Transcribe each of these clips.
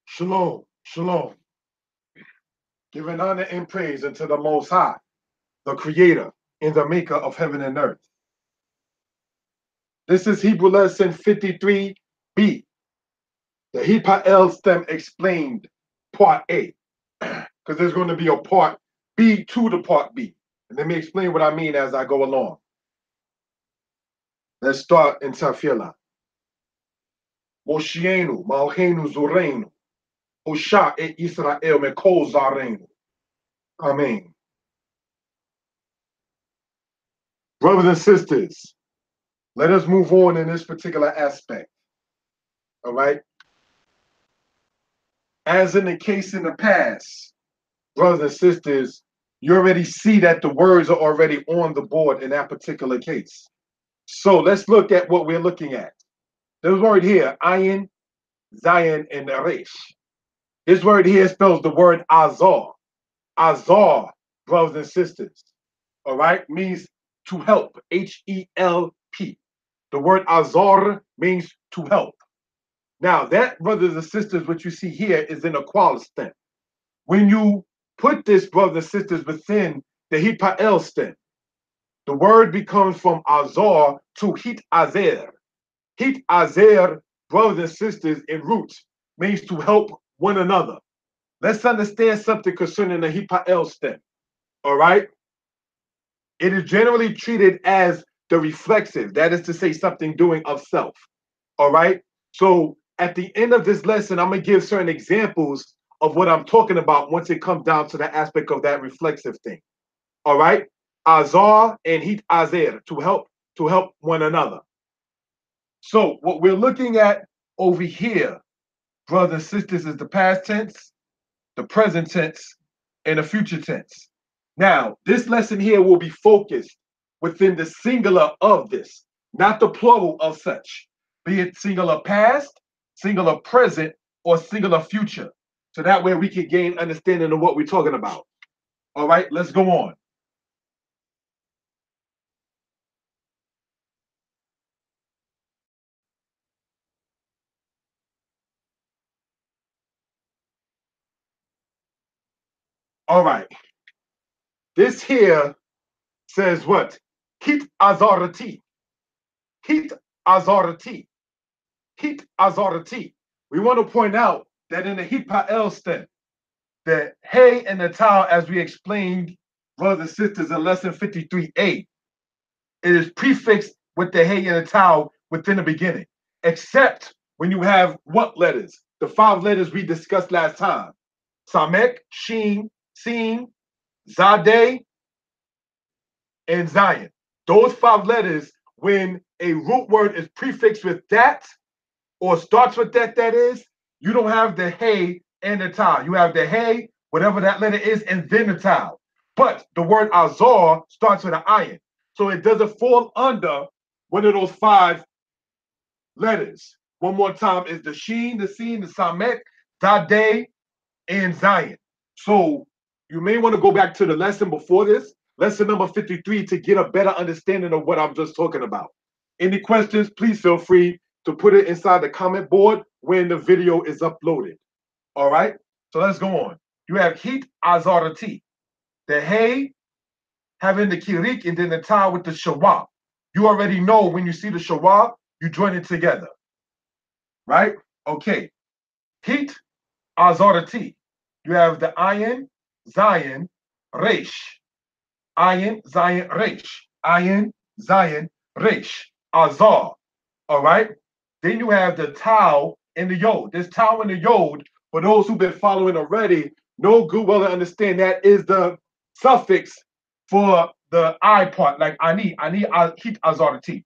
Shalom, shalom. Giving honor and praise unto the Most High, the Creator and the Maker of heaven and earth. This is Hebrew lesson 53b, the Hitpael stem explained, part A, because there's going to be a part B to the part B. And let me explain what I mean as I go along. Let's start in Tafila. Moshienu, Malchenu Zoreinu, Hosha et Israel Mekol Zareinu. Amen. Brothers and sisters, let us move on in this particular aspect. All right. As in the case in the past, brothers and sisters, you already see that the words are already on the board in that particular case. So let's look at what we're looking at. This word here, ayin, zayin, and resh. This word here spells the word azar. Azar, brothers and sisters, all right, means to help, H-E-L-P. The word azar means to help. Now, that, brothers and sisters, what you see here is in a qual stem. When you put this, brothers and sisters, within the Hitpael stem, the word becomes from azar to hit azer. Hit azer, brothers and sisters, in roots means to help one another. Let's understand something concerning the Hitpael stem. All right? It is generally treated as the reflexive, that is to say, something doing of self. All right? So at the end of this lesson, I'm going to give certain examples of what I'm talking about once it comes down to the aspect of that reflexive thing. All right? Azar and hit azer, to help one another. So what we're looking at over here, brothers and sisters, is the past tense, the present tense, and the future tense. Now, this lesson here will be focused within the singular of this, not the plural of such, be it singular past, singular present, or singular future. So that way we can gain understanding of what we're talking about. All right, let's go on. All right. This here says what? Hit azarati. Hit azarati. Hit azarati. We want to point out that in the Hitpael stem, the hey and the tau, as we explained, brothers and sisters, in lesson 53a, it is prefixed with the hey and the tau within the beginning, except when you have what letters? The 5 letters we discussed last time. Samek, Sheen, Sin, Zadeh, and Zion. Those 5 letters, when a root word is prefixed with that, or starts with that, that is, you don't have the hey and the tau. You have the hey, whatever that letter is, and then the tau. But the word azar starts with an ayin. So it doesn't fall under one of those 5 letters. One more time is the sheen, the sin, the samek, zadeh, and zion. So you may want to go back to the lesson before this, lesson number 53, to get a better understanding of what I'm just talking about. Any questions, please feel free to put it inside the comment board when the video is uploaded. All right, so let's go on. You have heat azarati, the hay having the kirik, and then the ta with the shawab. You already know when you see the shawab, you join it together, right? Okay, heat azarati. You have the ayin, zayin, resh. Ayin, zayin, resh. Ayin, zayin, resh. Azar. All right. Then you have the tau and the yod. This tau and the yod, for those who've been following already, know good well to understand that is the suffix for the I part, like ani hit azarati.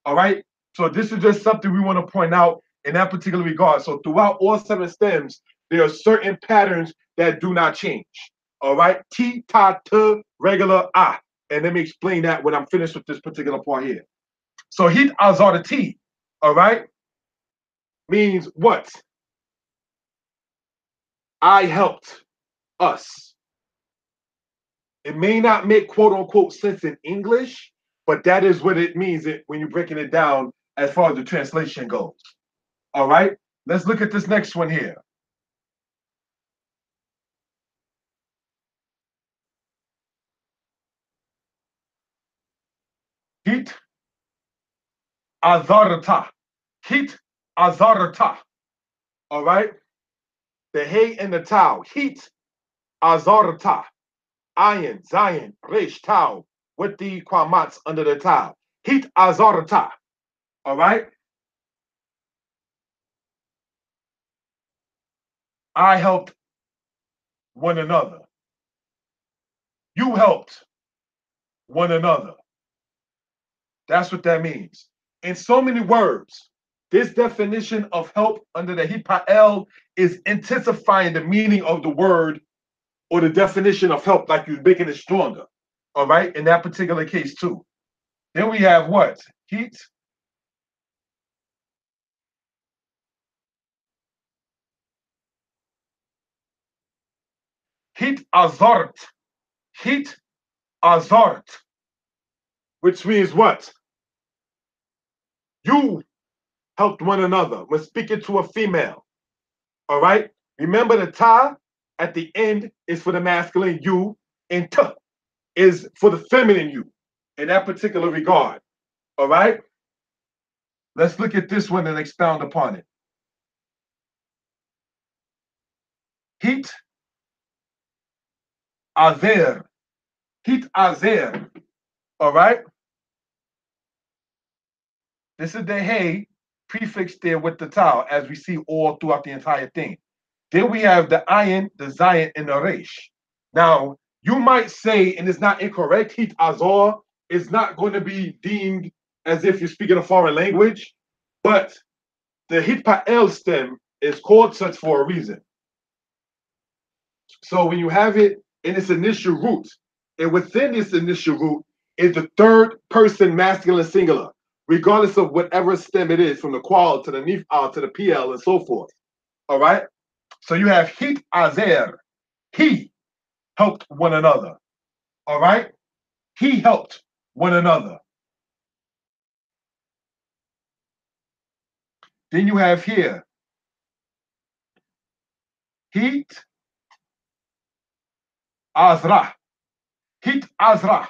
All right. So this is just something we want to point out in that particular regard. So throughout all 7 stems, there are certain patterns that do not change. All right. T, ta, t, regular, ah. And let me explain that when I'm finished with this particular part here. So hit azarati, all right, means what? I helped us. It may not make quote unquote sense in English, but that is what it means when you're breaking it down as far as the translation goes. All right, let's look at this next one here. Hit azarta. Hit azarta. All right? The hay and the tau. Hit azarta. Ayin, Zion, Resh, Tau, with the Quamats under the tau. Hit azarta. All right? I helped one another. You helped one another. That's what that means. In so many words, this definition of help under the Hitpael is intensifying the meaning of the word or the definition of help, like you're making it stronger. All right, in that particular case, too. Then we have what? Heat. Heat azart. Heat azart. Which means what? You helped one another. We're speaking to a female. All right? Remember the ta at the end is for the masculine you, and t is for the feminine you in that particular regard. All right? Let's look at this one and expound upon it. Heat azer. Heat azer. All right? This is the hey prefix there with the tau, as we see all throughout the entire thing. Then we have the ayin, the zayin, and the resh. Now, you might say, and it's not incorrect, hit azor is not going to be deemed as if you're speaking a foreign language, but the hitpael stem is called such for a reason. So when you have it in its initial root, and within this initial root is the third person masculine singular, regardless of whatever stem it is, from the qual to the nifal to the pl and so forth. All right? So you have hit azer. He helped one another. All right? He helped one another. Then you have here Hit Azra. Hit Azra.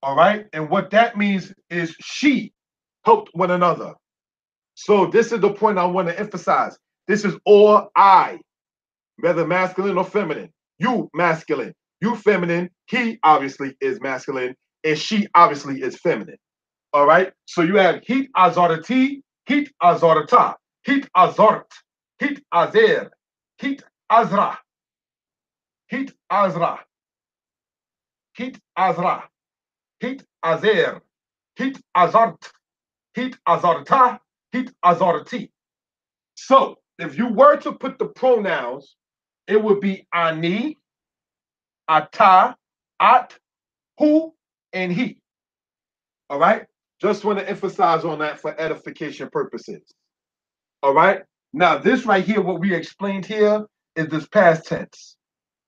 All right? And what that means is she helped one another. So this is the point I want to emphasize. This is all I, whether masculine or feminine. You masculine, you feminine, he obviously is masculine, and she obviously is feminine. All right? So you have Hit Azarati, Hit Azarata, Hit Azart, Hit Azer, Hit Azra, Hit Azra, Hit Azra, Hit Azer, Hit Azart, Hit Azarta, Hit Azarti. So if you were to put the pronouns, it would be ani, ata, at, who, and he. All right? Just want to emphasize on that for edification purposes. All right? Now, this right here, what we explained here, is this past tense.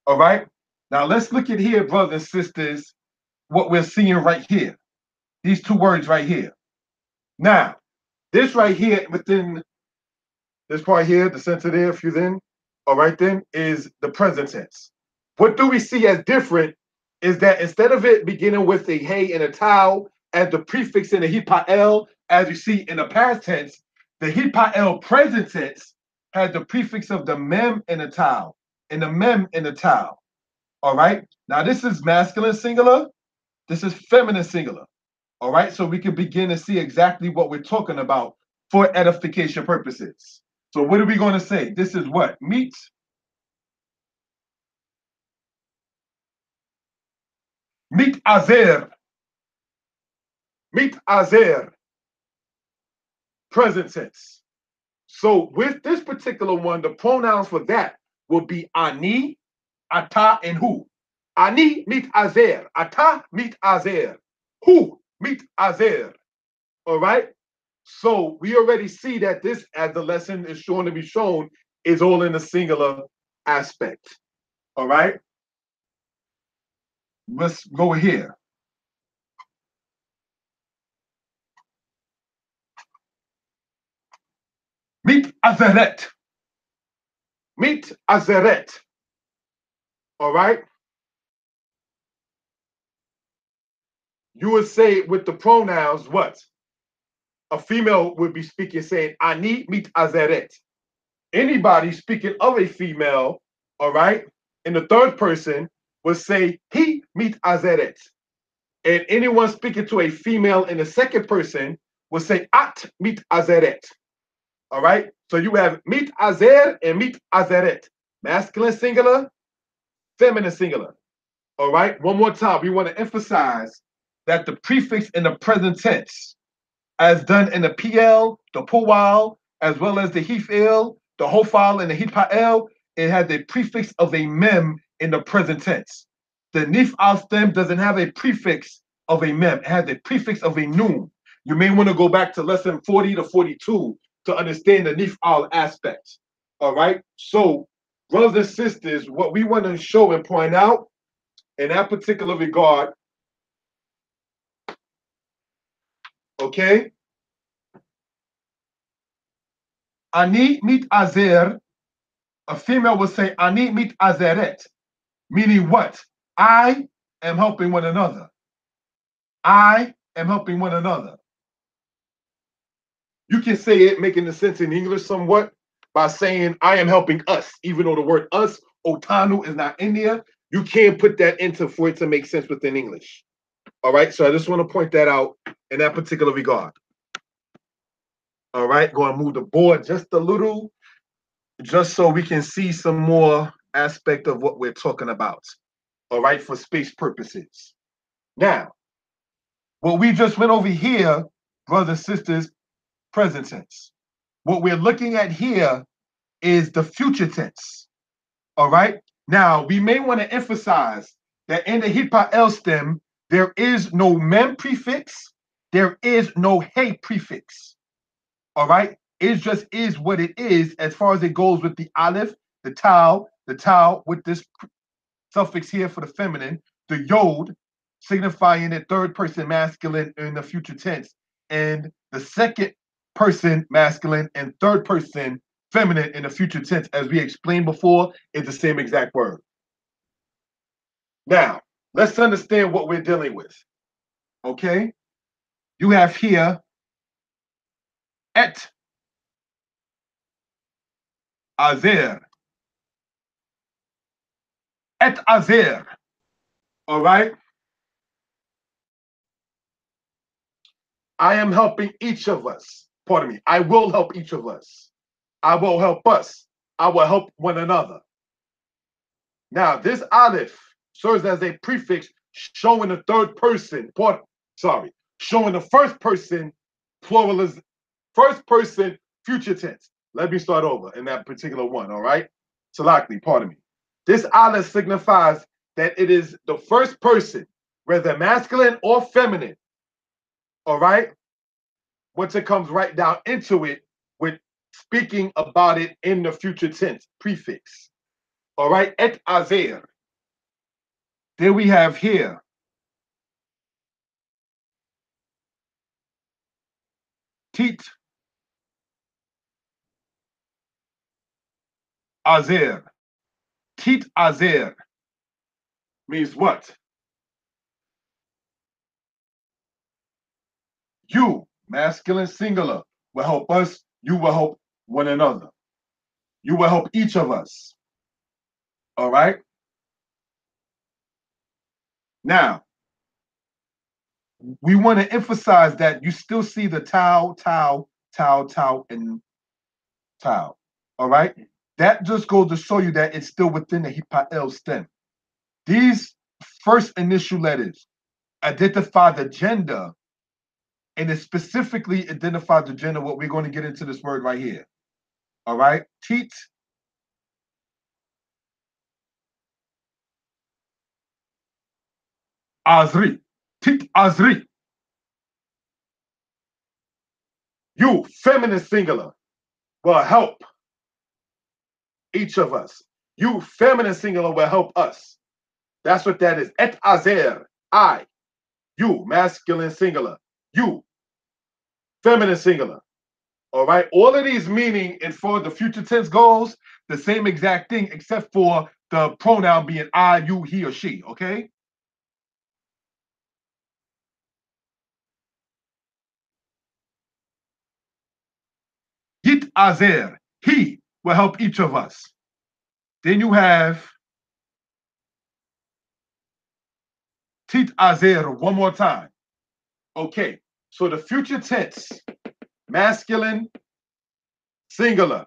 All right? Now, let's look at here, brothers and sisters, what we're seeing right here. These two words right here. Now, this right here within this part here, the center there, if you then, all right, then, is the present tense. What do we see as different is that instead of it beginning with a hey and a tau as the prefix in the hitpael, as you see in the past tense, the hitpael present tense has the prefix of the mem and the tau, and the mem and the tau. All right. Now this is masculine singular. This is feminine singular. All right. So we can begin to see exactly what we're talking about for edification purposes. So what are we going to say? This is what? Meet. Meet azer. Meet azer. Present tense. So with this particular one, the pronouns for that will be ani, ata, and who. Ani meet azer. Ata meet azer. Who meet azer. All right. So we already see that this, as the lesson is shown to be shown, is all in a singular aspect. All right. Let's go here. Meet azeret. Meet azeret. All right. you would say with the pronouns what? A female would be speaking saying, Ani mit azeret. Anybody speaking of a female, all right, in the third person would say, He mit azeret. And anyone speaking to a female in the second person would say, At mit azeret. All right, so you have mit azer and mit azeret. Masculine singular, feminine singular. All right, one more time. We want to emphasize that the prefix in the present tense, as done in the PL, the Powal, as well as the Hitpael, the Hofal, and the Hitpael, it has a prefix of a mem in the present tense. The Nifal stem doesn't have a prefix of a mem. It has a prefix of a nun. You may want to go back to lesson 40 to 42 to understand the Nifal aspect. All right, so brothers and sisters, what we want to show and point out in that particular regard, okay? Ani mit azer, a female would say ani mit azeret, meaning what? I am helping one another. I am helping one another. You can say it making the sense in English somewhat by saying I am helping us, even though the word us, otanu, is not in there. You can't put that into for it to make sense within English. All right, so I just want to point that out in that particular regard. All right, go and move the board just a little, just so we can see some more aspect of what we're talking about. All right, for space purposes. Now, what we just went over here, brothers and sisters, present tense. What we're looking at here is the future tense. All right. Now, we may want to emphasize that in the Hitpael stem, there is no mem prefix, there is no hey prefix. All right. It just is what it is as far as it goes with the aleph, the tau with this suffix here for the feminine, the yod, signifying the third person masculine in the future tense, and the second person masculine and third person feminine in the future tense, as we explained before, is the same exact word. Now, let's understand what we're dealing with. Okay? You have here et azer. Et azer. All right? I am helping each of us. Pardon me. I will help each of us. I will help us. I will help one another. Now, this aleph serves as a prefix showing the third person, showing the first person pluralism, first person future tense. Let me start over in that particular one, all right? Salakli, pardon me. This aleph signifies that it is the first person, whether masculine or feminine, all right? Once it comes right down into it, with speaking about it in the future tense prefix. All right, et azer. Then we have here tit azer. Tit azer means what? You, masculine singular, will help us. You will help one another. You will help each of us. All right? Now, we want to emphasize that you still see the tau, and tau. All right? That just goes to show you that it's still within the Hitpael stem. These first initial letters identify the gender, and it specifically identifies the gender, what we're going to get into this word right here. All right? Tit azri. Tit azri. You, feminine singular, will help each of us. You, feminine singular, will help us. That's what that is. Et azer, I. You, masculine singular. You, feminine singular. All right. All of these meaning, and for the future tense goes, the same exact thing, except for the pronoun being I, you, he, or she. Okay. azer. He will help each of us. Then you have tit azer one more time. Okay, so the future tense, masculine, singular,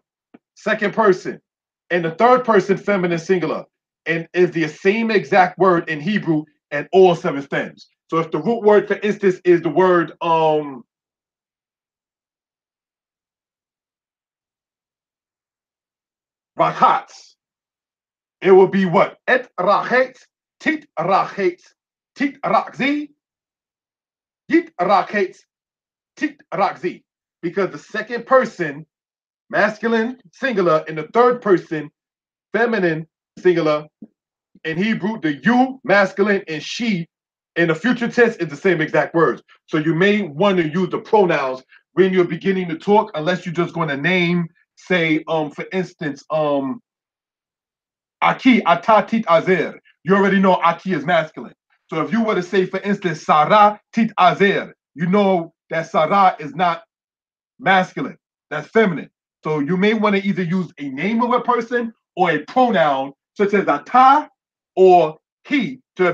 second person, and the third person, feminine, singular, and is the same exact word in Hebrew and all 7 stems. So if the root word, for instance, is the word rachatz, it will be what? Et rachet, tit rachet, tit rakzi, yit rachet, tit rakzi. Because the second person, masculine, singular, and the third person, feminine, singular, in Hebrew, the you, masculine, and she, in the future tense, is the same exact words. So you may want to use the pronouns when you're beginning to talk, unless you're just going to name, say, for instance, Aki, Atatit Azer. You already know Aki is masculine. So if you were to say, for instance, Sarah Tit Azer, you know that Sarah is not masculine. That's feminine. So you may want to either use a name of a person or a pronoun such as ata or he to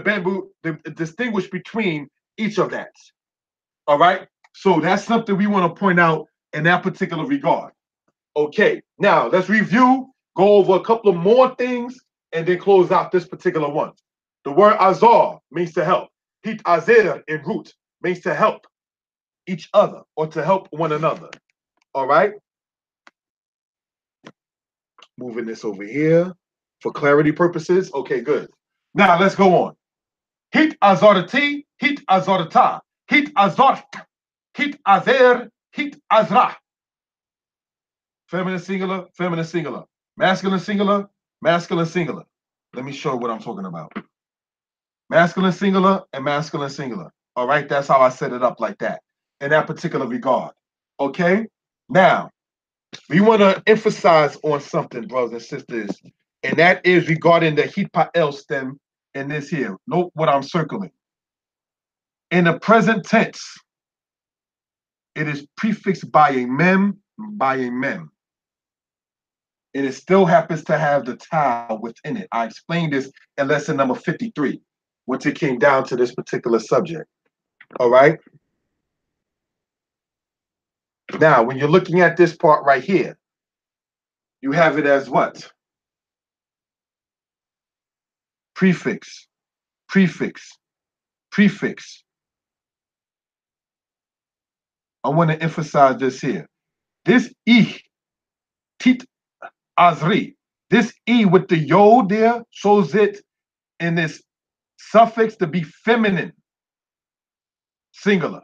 distinguish between each of that. All right. So that's something we want to point out in that particular regard. Okay. Now let's review, go over a couple of more things, and then close out this particular one. The word azar means to help. Hit azer in root means to help each other or to help one another. All right. Moving this over here for clarity purposes. Okay, good. Now let's go on. Hit azarati, hit azarata, hit azart, hit azer, hit azra. Feminine singular, feminine singular. Masculine singular, masculine singular. Let me show what I'm talking about. Masculine singular and masculine singular. All right, that's how I set it up like that in that particular regard. Okay, now we want to emphasize on something, brothers and sisters, and that is regarding the Hitpael stem in this here. Note what I'm circling. In the present tense, it is prefixed by a mem, by a mem. And it still happens to have the tau within it. I explained this in lesson number 53, once it came down to this particular subject. All right? Now, when you're looking at this part right here, you have it as what? Prefix, prefix, prefix. I want to emphasize this here. This I, tit, azri, this I with the yod there shows it in this suffix to be feminine, singular,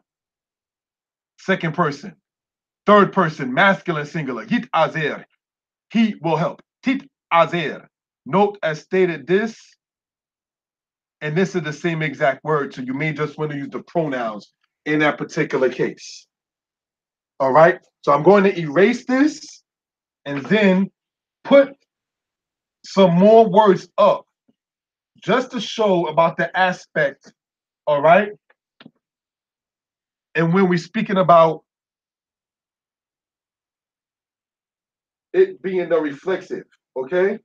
second person, third person, masculine, singular. Hit azer, he will help. Tit azer. Note as stated this, and this is the same exact word, so you may just want to use the pronouns in that particular case. All right, so I'm going to erase this and then put some more words up just to show about the aspect, all right? And when we're speaking about it being the reflexive, okay?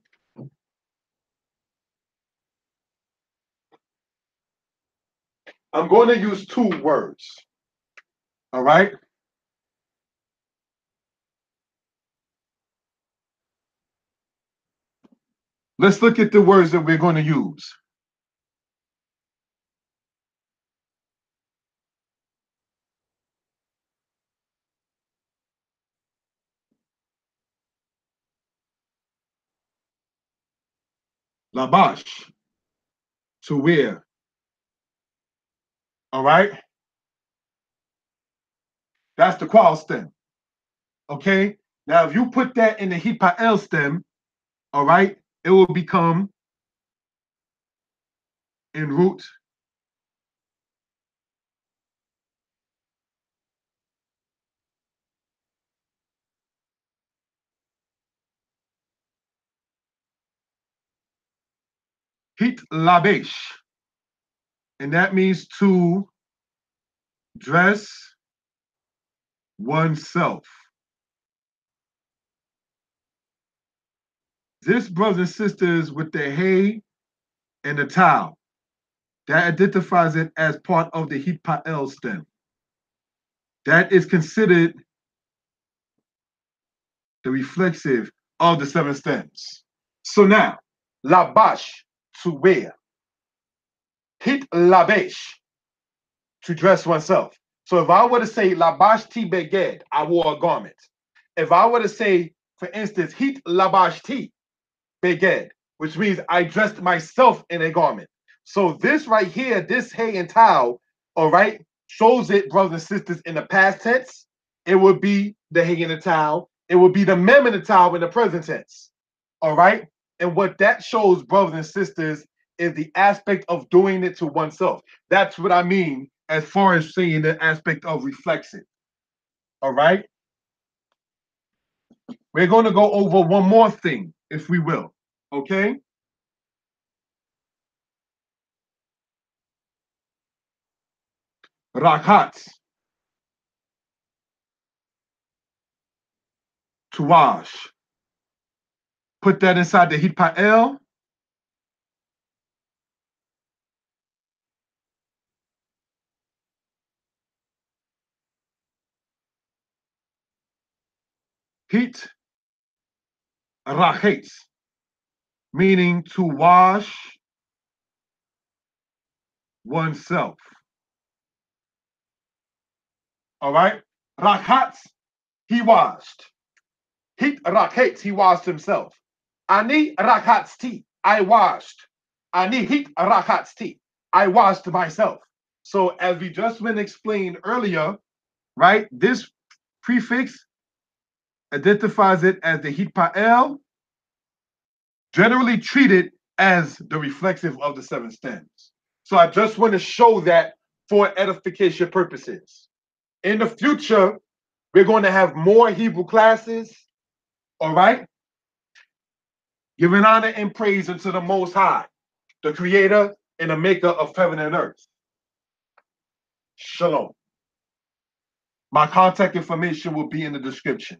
I'm going to use 2 words, all right? Let's look at the words that we're going to use. Labash, to wear, all right? That's the qual stem, okay? Now, if you put that in the Hitpael stem, all right, it will become in root hit labesh, and that means to dress oneself. This, brothers and sisters, with the hay and the tau, that identifies it as part of the Hitpael stem. That is considered the reflexive of the 7 stems. So now, labash, to wear. Hit labesh, to dress oneself. So if I were to say labash ti beged, I wore a garment. If I were to say, for instance, hit labash ti beged, which means I dressed myself in a garment. So this right here, this hay and towel, all right, shows it, brothers and sisters, in the past tense. It would be the hay and the towel. It would be the mem and the towel in the present tense. All right. And what that shows, brothers and sisters, is the aspect of doing it to oneself. That's what I mean as far as saying the aspect of reflexive. All right. We're going to go over one more thing, if we will. Okay. Rakat, to wash. Put that inside the Hitpael. Hit rachet, meaning to wash oneself. All right. Rakat, he washed. Hit rachet, he washed himself. Ani rakatsti, I washed. Ani hit rakatsti, I washed myself. So as we just been explained earlier, right, this prefix identifies it as the Hitpael, generally treated as the reflexive of the 7 stems. So I just want to show that for edification purposes. In the future, we're going to have more Hebrew classes, all right? Giving honor and praise unto the Most High, the creator and the maker of heaven and earth. Shalom. My contact information will be in the description.